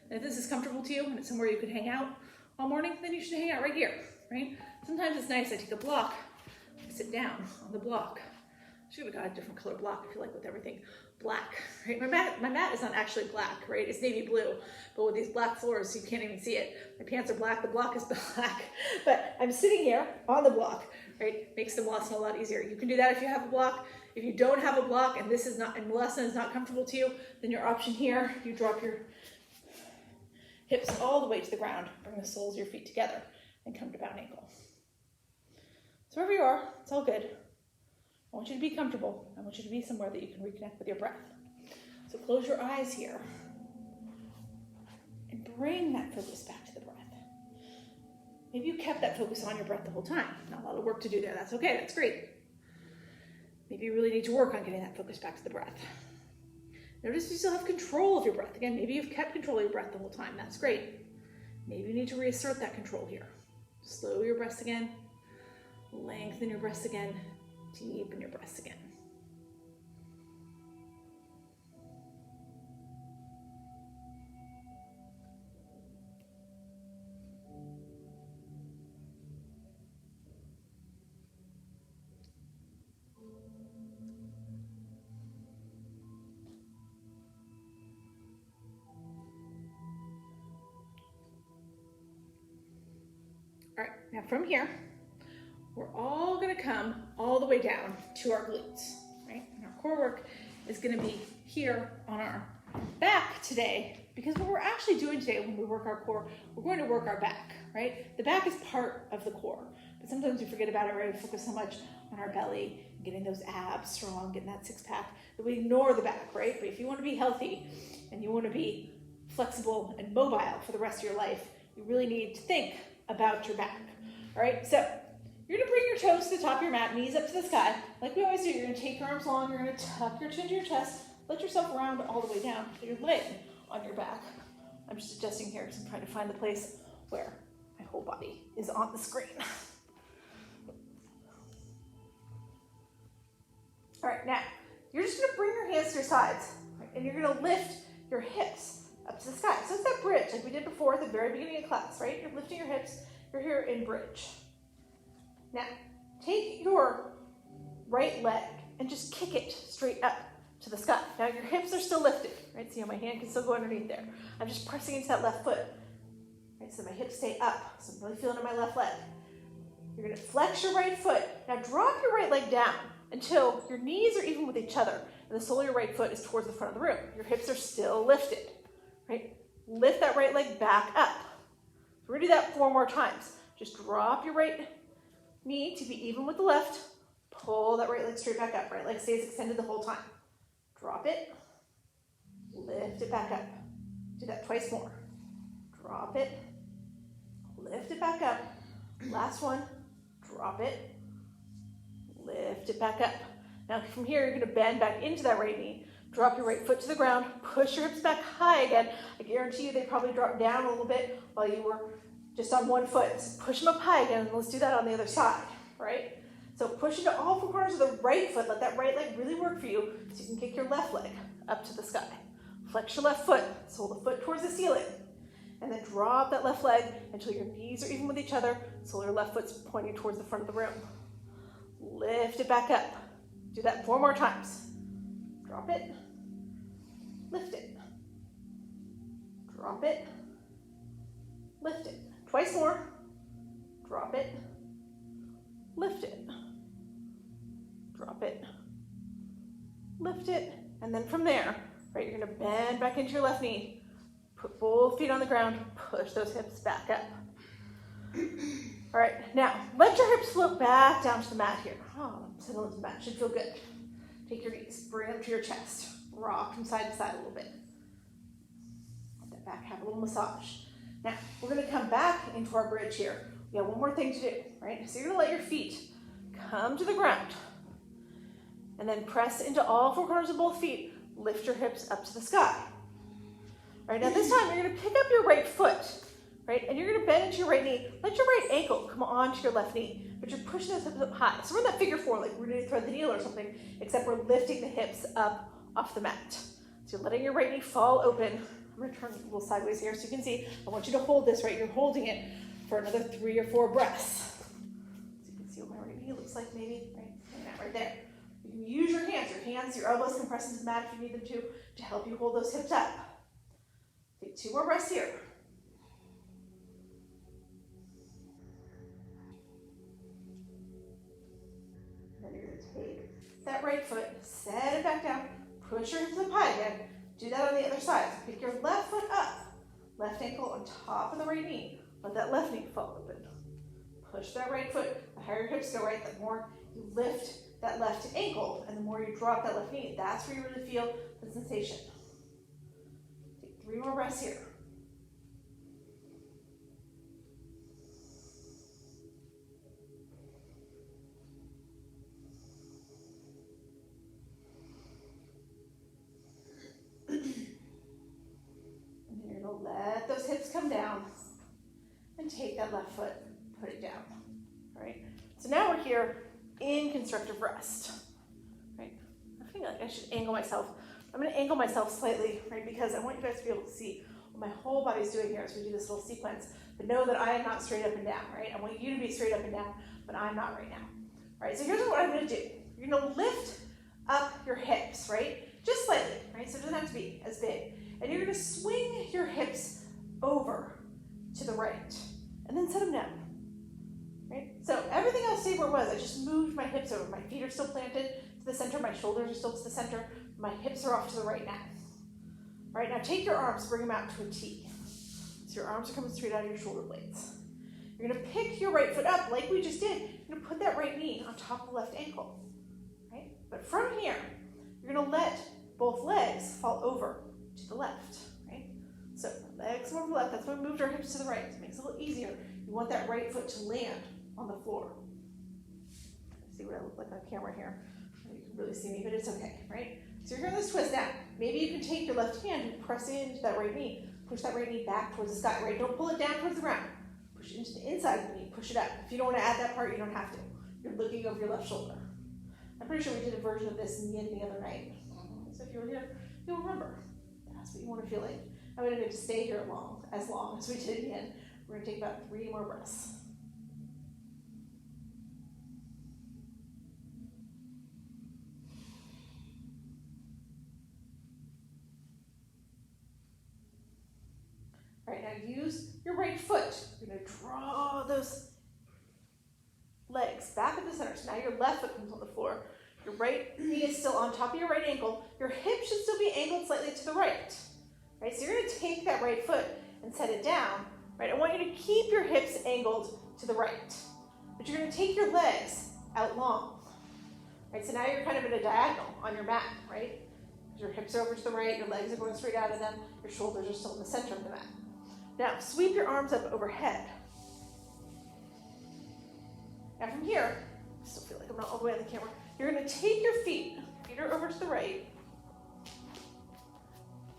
And if this is comfortable to you and it's somewhere you could hang out all morning, then you should hang out right here, right? Sometimes it's nice, I take a block, I sit down on the block. I should have got a different color block, I feel like, with everything black, right? My mat is not actually black, right? It's navy blue, but with these black floors, you can't even see it. My pants are black, the block is black, but I'm sitting here on the block, right? Makes the Vinyasa a lot easier. You can do that if you have a block. If you don't have a block and Vinyasa is not comfortable to you, then your option here, you drop your hips all the way to the ground, bring the soles of your feet together, and come to bound ankle. So wherever you are, it's all good. I want you to be comfortable. I want you to be somewhere that you can reconnect with your breath. So close your eyes here, and bring that focus back to the breath. Maybe you kept that focus on your breath the whole time. Not a lot of work to do there. That's okay. That's great. Maybe you really need to work on getting that focus back to the breath. Notice you still have control of your breath. Again, maybe you've kept control of your breath the whole time. That's great. Maybe you need to reassert that control here. Slow your breaths again. Lengthen your breaths again. Deepen your breaths again. All right, now from here, we're all gonna come all the way down to our glutes, right? And our core work is gonna be here on our back today, because what we're actually doing today when we work our core, we're going to work our back, right? The back is part of the core, but sometimes we forget about it, right? We focus so much on our belly, getting those abs strong, getting that six pack, that we ignore the back, right? But if you wanna be healthy and you wanna be flexible and mobile for the rest of your life, you really need to think about your back. All right, so you're gonna bring your toes to the top of your mat, knees up to the sky. Like we always do, you're gonna take your arms long, you're gonna tuck your chin to your chest, let yourself round all the way down so you're laying on your back. I'm just adjusting here because I'm trying to find the place where my whole body is on the screen. All right, now, you're just gonna bring your hands to your sides, right, and you're gonna lift your hips up to the sky. So it's that bridge like we did before at the very beginning of class, right? You're lifting your hips, you're here in bridge. Now, take your right leg and just kick it straight up to the sky. Now your hips are still lifted, right? See how my hand can still go underneath there. I'm just pressing into that left foot, right? So my hips stay up. So I'm really feeling in my left leg. You're gonna flex your right foot. Now drop your right leg down until your knees are even with each other and the sole of your right foot is towards the front of the room. Your hips are still lifted, right? Lift that right leg back up. We're gonna do that 4 more times. Just drop your right knee to be even with the left. Pull that right leg straight back up. Right leg stays extended the whole time. Drop it. Lift it back up. Do that twice more. Drop it. Lift it back up. Last one. Drop it. Lift it back up. Now from here, you're gonna bend back into that right knee. Drop your right foot to the ground. Push your hips back high again. I guarantee you they probably dropped down a little bit while you were just on one foot. So push them up high again, and let's do that on the other side, right? So push into all 4 corners of the right foot. Let that right leg really work for you so you can kick your left leg up to the sky. Flex your left foot, sole the foot towards the ceiling, and then drop that left leg until your knees are even with each other, so your left foot's pointing towards the front of the room. Lift it back up. Do that 4 more times. Drop it, lift it, drop it, lift it. Twice more. Drop it, lift it, drop it, lift it, and then from there, right, you're gonna bend back into your left knee, put both feet on the ground, push those hips back up. All right, now let your hips float back down to the mat here. Oh, settle into the mat, should feel good. Take your knees, bring them to your chest, rock from side to side a little bit. Let that back have a little massage. Now, we're gonna come back into our bridge here. We have one more thing to do, right? So you're gonna let your feet come to the ground and then press into all 4 corners of both feet. Lift your hips up to the sky. All right, now this time you're gonna pick up your right foot, right? And you're gonna bend into your right knee. Let your right ankle come onto your left knee, but you're pushing those hips up high. So we're in that figure 4, like we're gonna thread the needle or something, except we're lifting the hips up off the mat. So you're letting your right knee fall open. I'm gonna turn a little sideways here so you can see. I want you to hold this, right? You're holding it for another 3 or 4 breaths. So you can see what my right knee looks like maybe, right? And that right there. You can use your hands, your elbows can press into the mat if you need them to help you hold those hips up. Take 2 more breaths here. Then you're gonna take that right foot, set it back down, push your hips up high again. Do that on the other side. So pick your left foot up, left ankle on top of the right knee. Let that left knee fall open. Push that right foot. The higher your hips go, right, the more you lift that left ankle and the more you drop that left knee. That's where you really feel the sensation. Take 3 more breaths here. And then you're gonna let those hips come down and take that left foot, put it down, all right? So now we're here in constructive rest, right? I feel like I should angle myself. I'm gonna angle myself slightly, right? Because I want you guys to be able to see what my whole body's doing here as we do this little sequence, but know that I am not straight up and down, right? I want you to be straight up and down, but I'm not right now. All right, so here's what I'm gonna do. You're gonna lift up your hips, right? Just slightly, right? So it doesn't have to be as big. And you're gonna swing your hips over to the right, and then set them down, right? So everything else stayed where it was. I just moved my hips over. My feet are still planted to the center, my shoulders are still to the center, my hips are off to the right now. All right, now take your arms, bring them out to a T. So your arms are coming straight out of your shoulder blades. You're gonna pick your right foot up like we just did. You're gonna put that right knee on top of the left ankle, right? But from here, you're gonna let both legs fall over to the left, right? So legs over to the left, that's why we moved our hips to the right. It makes it a little easier. You want that right foot to land on the floor. See what I look like on camera here. You can really see me, but it's okay, right? So you're gonna twist now. Maybe you can take your left hand and press into that right knee. Push that right knee back towards the sky, right? Don't pull it down towards the ground. Push into the inside of the knee, push it up. If you don't want to add that part, you don't have to. You're looking over your left shoulder. I'm pretty sure we did a version of this in the yin the other night. So if you were here, you'll remember. That's what you want to feel like. I'm going to stay here as long as we did yin. We're going to take about 3 more breaths. All right, now use your right foot. You're going to draw those legs back at the center. So now your left foot comes on the floor. Your right knee is still on top of your right ankle. Your hip should still be angled slightly to the right. Right, so you're going to take that right foot and set it down. Right, I want you to keep your hips angled to the right, but you're going to take your legs out long. Right, so now you're kind of in a diagonal on your mat, right? Your hips are over to the right, your legs are going straight out of them, your shoulders are still in the center of the mat. Now, sweep your arms up overhead. Now from here, I still feel like I'm not all the way on the camera, you're going to take your feet are over to the right.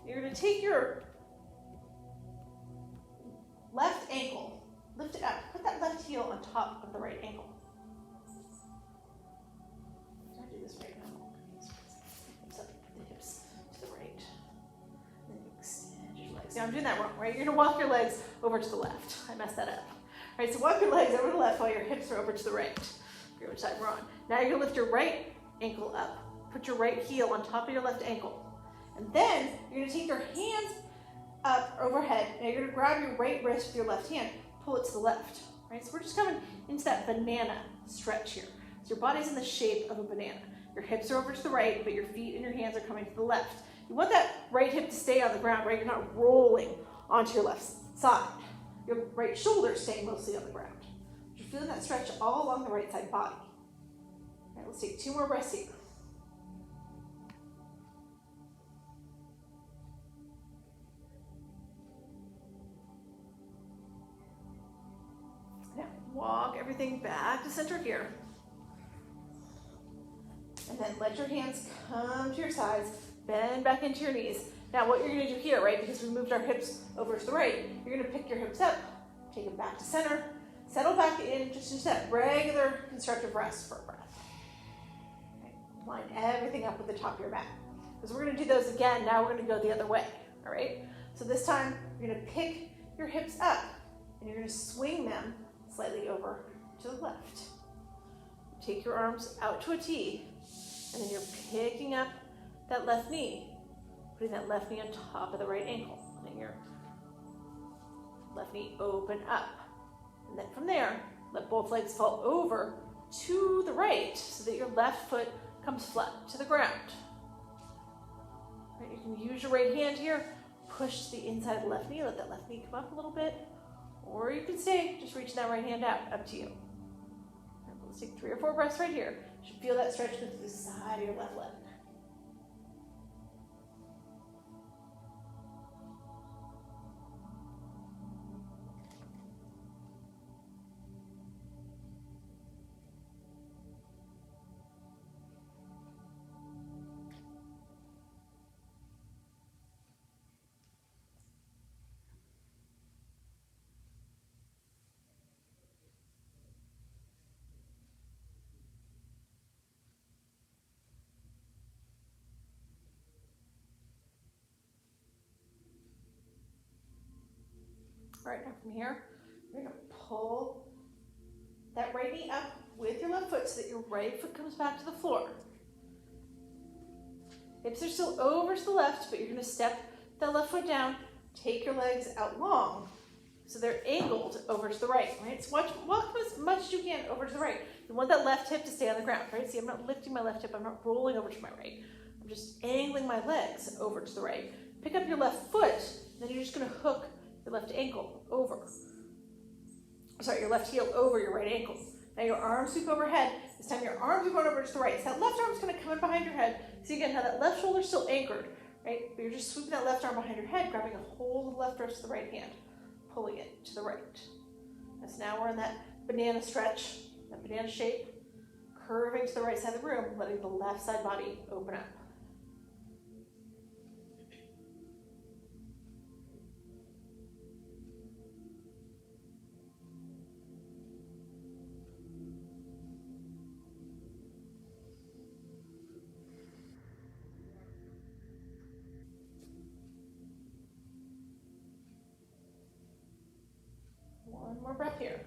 You're going to take your left ankle, lift it up, put that left heel on top of the right ankle. Can I do this right now? Hips up, the hips to the right. And then you extend your legs. Now I'm doing that wrong, right? You're going to walk your legs over to the left. I messed that up. All right, so walk your legs over to the left while your hips are over to the right. Figure which side we're on. Now you're going to lift your right ankle up. Put your right heel on top of your left ankle. And then you're going to take your hands up overhead. Now you're going to grab your right wrist with your left hand, pull it to the left. Right? So we're just coming into that banana stretch here. So your body's in the shape of a banana. Your hips are over to the right, but your feet and your hands are coming to the left. You want that right hip to stay on the ground, right? You're not rolling onto your left side. Your right shoulder is staying mostly on the ground. You're feeling that stretch all along the right side body. All right, let's take 2 more breaths here. Now, walk everything back to center here. And then let your hands come to your sides, bend back into your knees. Now what you're going to do here, right, because we moved our hips over to the right, you're going to pick your hips up, take them back to center, settle back in, just that regular constructive rest for a breath. Okay. Line everything up with the top of your mat. Because we're going to do those again, now we're going to go the other way, all right? So this time, you're going to pick your hips up, and you're going to swing them slightly over to the left. Take your arms out to a T, and then you're picking up that left knee, putting that left knee on top of the right ankle, letting your left knee open up. And then from there, let both legs fall over to the right so that your left foot comes flat to the ground. Right, you can use your right hand here, push the inside of the left knee, let that left knee come up a little bit, or you can stay, just reach that right hand out, up to you. Right, let's take 3 or 4 breaths right here. You should feel that stretch go to the side of your left leg. All right, now from here, you're gonna pull that right knee up with your left foot so that your right foot comes back to the floor. Hips are still over to the left, but you're gonna step that left foot down, take your legs out long, so they're angled over to the right, right? So walk as much as you can over to the right. You want that left hip to stay on the ground, right? See, I'm not lifting my left hip, I'm not rolling over to my right. I'm just angling my legs over to the right. Pick up your left foot, and then you're just gonna hook your left ankle over. Sorry, your left heel over your right ankle. Now your arms sweep overhead. This time your arms are going over to the right. So that left arm's gonna come in behind your head. See again how that left shoulder's still anchored, right? But you're just sweeping that left arm behind your head, grabbing a hold of the left wrist with the right hand, pulling it to the right. And so now we're in that banana stretch, that banana shape, curving to the right side of the room, letting the left side body open up. One more breath here.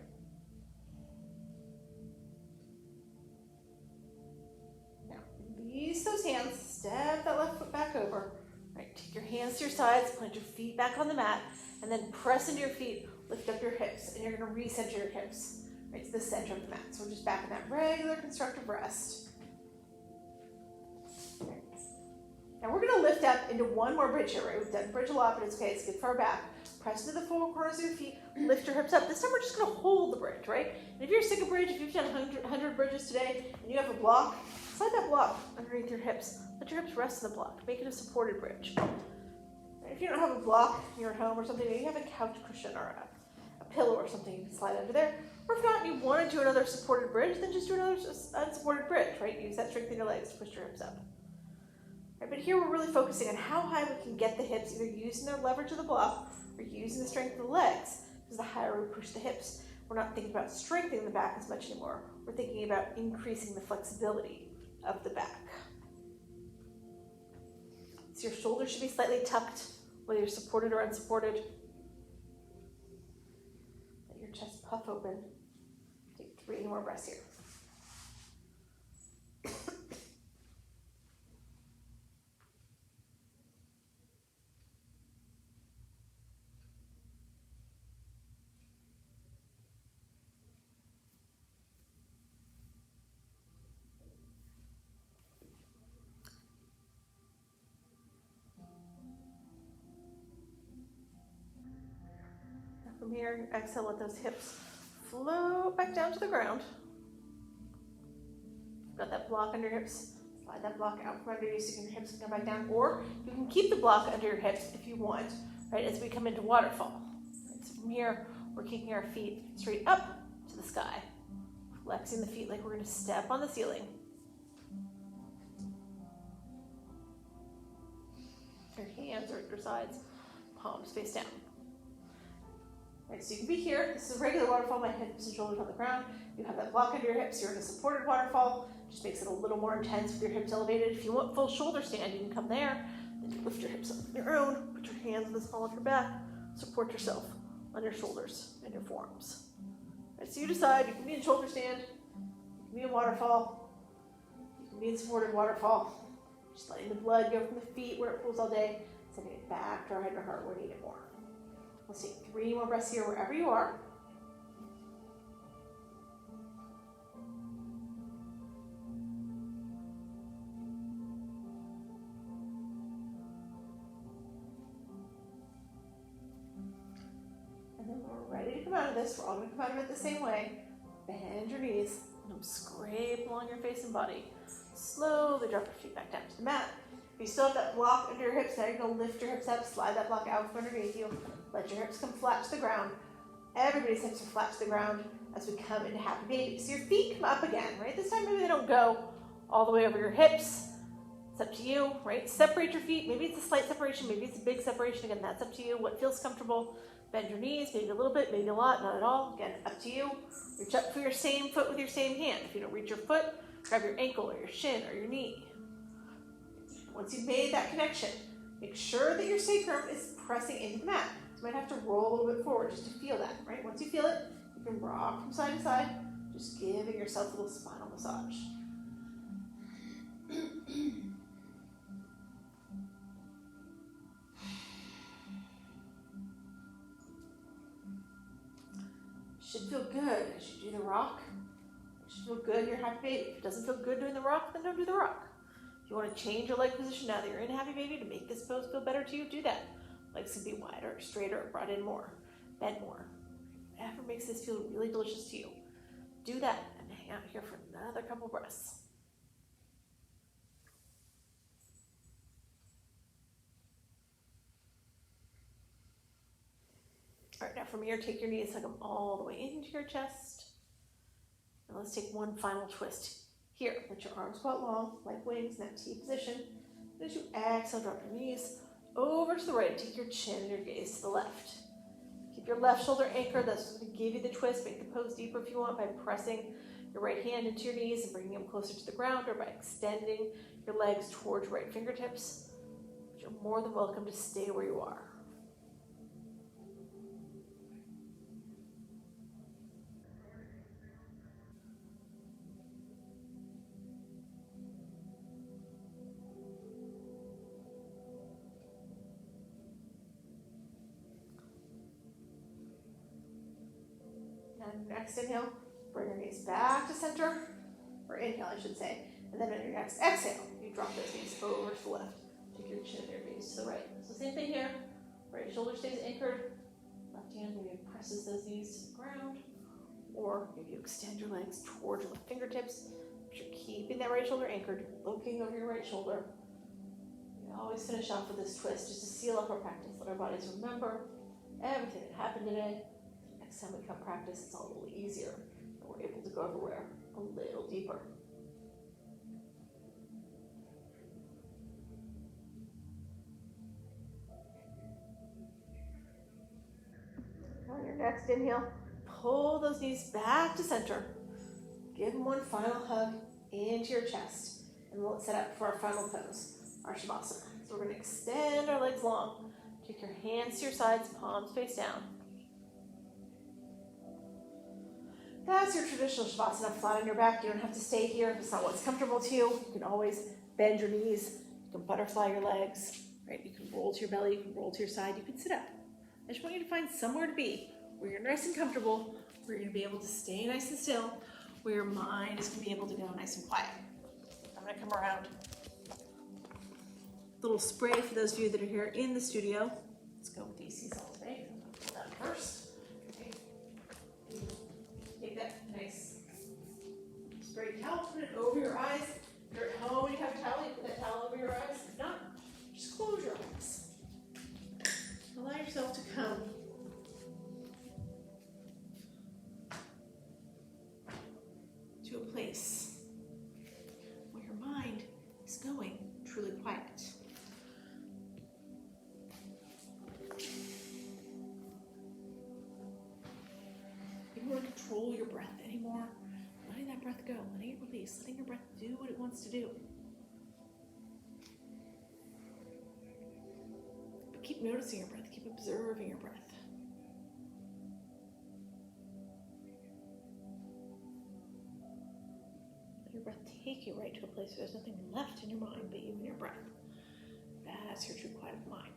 Now, release those hands, step that left foot back over. Right, take your hands to your sides, plant your feet back on the mat, and then press into your feet, lift up your hips, and you're gonna recenter your hips, right to the center of the mat. So we're just back in that regular constructive rest. Okay. Now we're gonna lift up into one more bridge here, right? We've done bridge a lot, but it's okay, it's good for our back. Press into the four corners of your feet, lift your hips up. This time we're just gonna hold the bridge, right? And if you're sick of bridge, if you've done 100 bridges today and you have a block, slide that block underneath your hips. Let your hips rest in the block, make it a supported bridge. And if you don't have a block, you're at home or something, maybe you have a couch cushion or a pillow or something, you can slide under there. Or if not, you want to do another supported bridge, then just do another unsupported bridge, right? Use that strength in your legs to push your hips up. Right, but here we're really focusing on how high we can get the hips, either using their leverage of the block or using the strength of the legs, because the higher we push the hips, we're not thinking about strengthening the back as much anymore. We're thinking about increasing the flexibility of the back. So your shoulders should be slightly tucked, whether you're supported or unsupported. Let your chest puff open. Take 3 more breaths here. From here, exhale, let those hips float back down to the ground. Got that block under your hips, slide that block out from under you so your hips can come back down, or you can keep the block under your hips if you want, right, as we come into waterfall. Right, so from here, we're kicking our feet straight up to the sky, flexing the feet like we're gonna step on the ceiling. Your hands are at your sides, palms face down. Right, so you can be here. This is a regular waterfall, my hips and shoulders on the ground. You have that block under your hips. You're in a supported waterfall. Just makes it a little more intense with your hips elevated. If you want full shoulder stand, you can come there. Then you lift your hips up on your own. Put your hands on the small of your back. Support yourself on your shoulders and your forearms. Right, so you decide. You can be in shoulder stand. You can be in waterfall. You can be in supported waterfall. Just letting the blood go from the feet where it pools all day, sending it back to our head and our heart where we need it more. Let's take 3 more breaths here wherever you are. And then when we're ready to come out of this, we're all going to come out of it the same way. Bend your knees, and scrape along your face and body. Slowly drop your feet back down to the mat. If you still have that block under your hips, now you're going to lift your hips up, slide that block out from underneath you. Let your hips come flat to the ground. Everybody's hips are flat to the ground as we come into happy baby. So your feet come up again, right? This time maybe they don't go all the way over your hips. It's up to you, right? Separate your feet. Maybe it's a slight separation, maybe it's a big separation. Again, that's up to you. What feels comfortable. Bend your knees, maybe a little bit, maybe a lot, not at all. Again, up to you. Reach up for your same foot with your same hand. If you don't reach your foot, grab your ankle or your shin or your knee. Once you've made that connection, make sure that your sacrum is pressing into the mat. You might have to roll a little bit forward just to feel that, right? Once you feel it, you can rock from side to side, just giving yourself a little spinal massage. Should feel good as you do the rock. It should feel good in your happy baby. If it doesn't feel good doing the rock, then don't do the rock. If you want to change your leg position now that you're in happy baby to make this pose feel better to you, do that. Legs can be wider, straighter, brought in more, bend more. Whatever makes this feel really delicious to you, do that and hang out here for another couple breaths. All right, now from here, take your knees, hug them all the way into your chest. And let's take one final twist. Here, let your arms go out long, like wings, in that T position. And as you exhale, drop your knees over to the right. Take your chin and your gaze to the left. Keep your left shoulder anchored. That's going to give you the twist. Make the pose deeper if you want by pressing your right hand into your knees and bringing them closer to the ground, or by extending your legs towards your right fingertips. But you're more than welcome to stay where you are. And next inhale, bring your knees back to center, or inhale, I should say. And then on your next exhale, you drop those knees over to the left. Take your chin and your gaze to the right. So same thing here. Right shoulder stays anchored. Left hand maybe presses those knees to the ground. Or maybe you extend your legs towards your left fingertips. But you're keeping that right shoulder anchored, looking over your right shoulder. We always finish off with this twist just to seal up our practice. Let our bodies remember everything that happened today. Next time we come practice, it's all a little easier, and we're able to go everywhere a little deeper. On your next inhale, pull those knees back to center. Give them one final hug into your chest, and we'll set up for our final pose, our Shavasana. So we're going to extend our legs long. Take your hands to your sides, palms face down. That's your traditional Shavasana, flat on your back. You don't have to stay here if it's not what's comfortable to you. You can always bend your knees. You can butterfly your legs, right? You can roll to your belly, you can roll to your side, you can sit up. I just want you to find somewhere to be where you're nice and comfortable, where you're gonna be able to stay nice and still, where your mind is gonna be able to go nice and quiet. I'm gonna come around. Little spray for those of you that are here in the studio. Let's go with these salt today. I'll put that first. Okay. Take that nice spray towel, put it over your eyes. If you're at home and you have a towel, you put that towel over your eyes. If not, just close your eyes. Allow yourself to come to a place where your mind is going truly quiet. You don't want to control your breath anymore. Letting that breath go, letting it release, letting your breath do what it wants to do. But keep noticing your breath, keep observing your breath. Let your breath take you right to a place where there's nothing left in your mind but you and your breath. That's your true quiet of mind.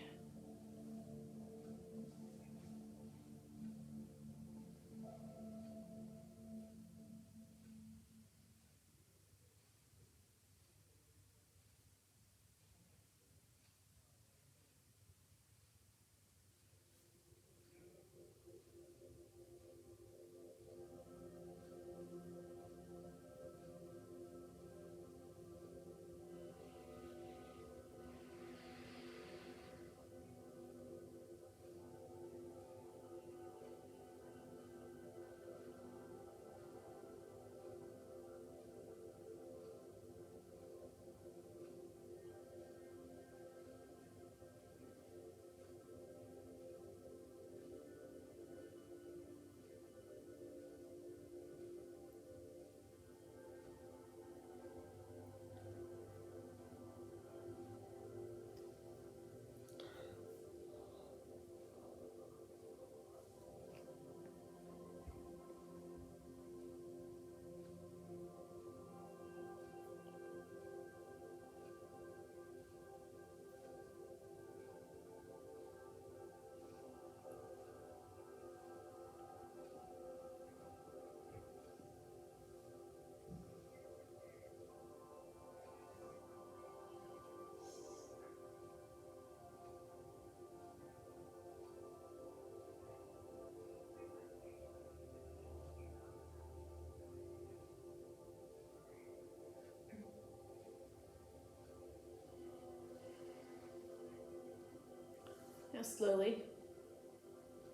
Now slowly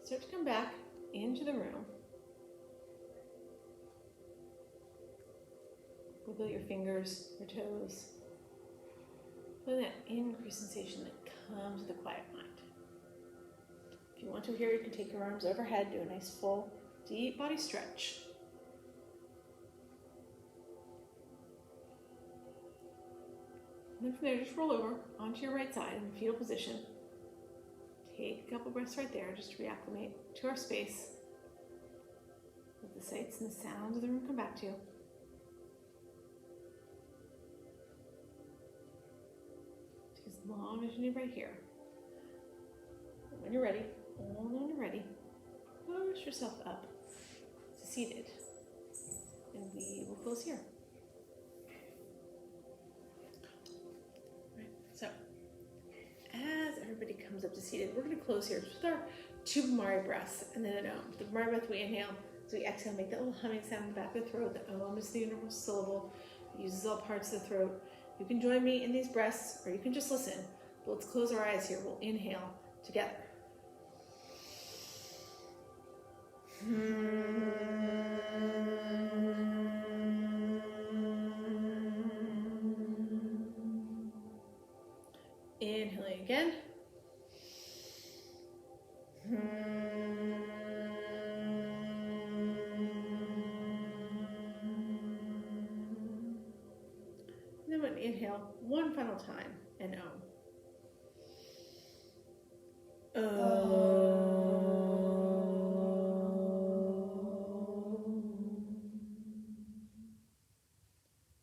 start to come back into the room. Wiggle your fingers, your toes. Feel that increased sensation that comes with a quiet mind. If you want to here, you can take your arms overhead, do a nice full, deep body stretch. And then from there, just roll over onto your right side in fetal position. Take a couple breaths right there, just to reacclimate to our space. Let the sights and the sounds of the room come back to you. Take as long as you need right here. And when you're ready, only when you're ready, push yourself up to seated. And we will close here. So, as everybody comes up to seated, we're going to close here with our 2 Bhamari breaths, and then an Om. The Bhamari breath, we inhale, so we exhale, make that little humming sound in the back of the throat. The Om is the universal syllable. It uses all parts of the throat. You can join me in these breaths, or you can just listen. But let's close our eyes here. We'll inhale together. Inhaling again. And then when inhale one final time, and Om.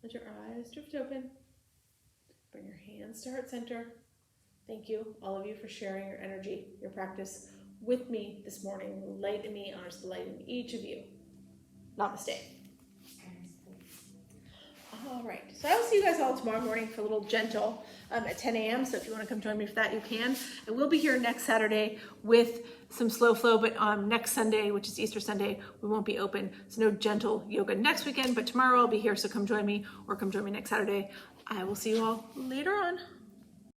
Let your eyes drift open. Bring your hands to heart center. Thank you, all of you, for sharing your energy, your practice with me this morning. The light in me honors the light in each of you. Namaste. All right, so I will see you guys all tomorrow morning for a little gentle at 10 a.m. So if you want to come join me for that, you can. And we'll be here next Saturday with some slow flow, but next Sunday, which is Easter Sunday, we won't be open. So no gentle yoga next weekend, but tomorrow I'll be here. So come join me, or come join me next Saturday. I will see you all later on.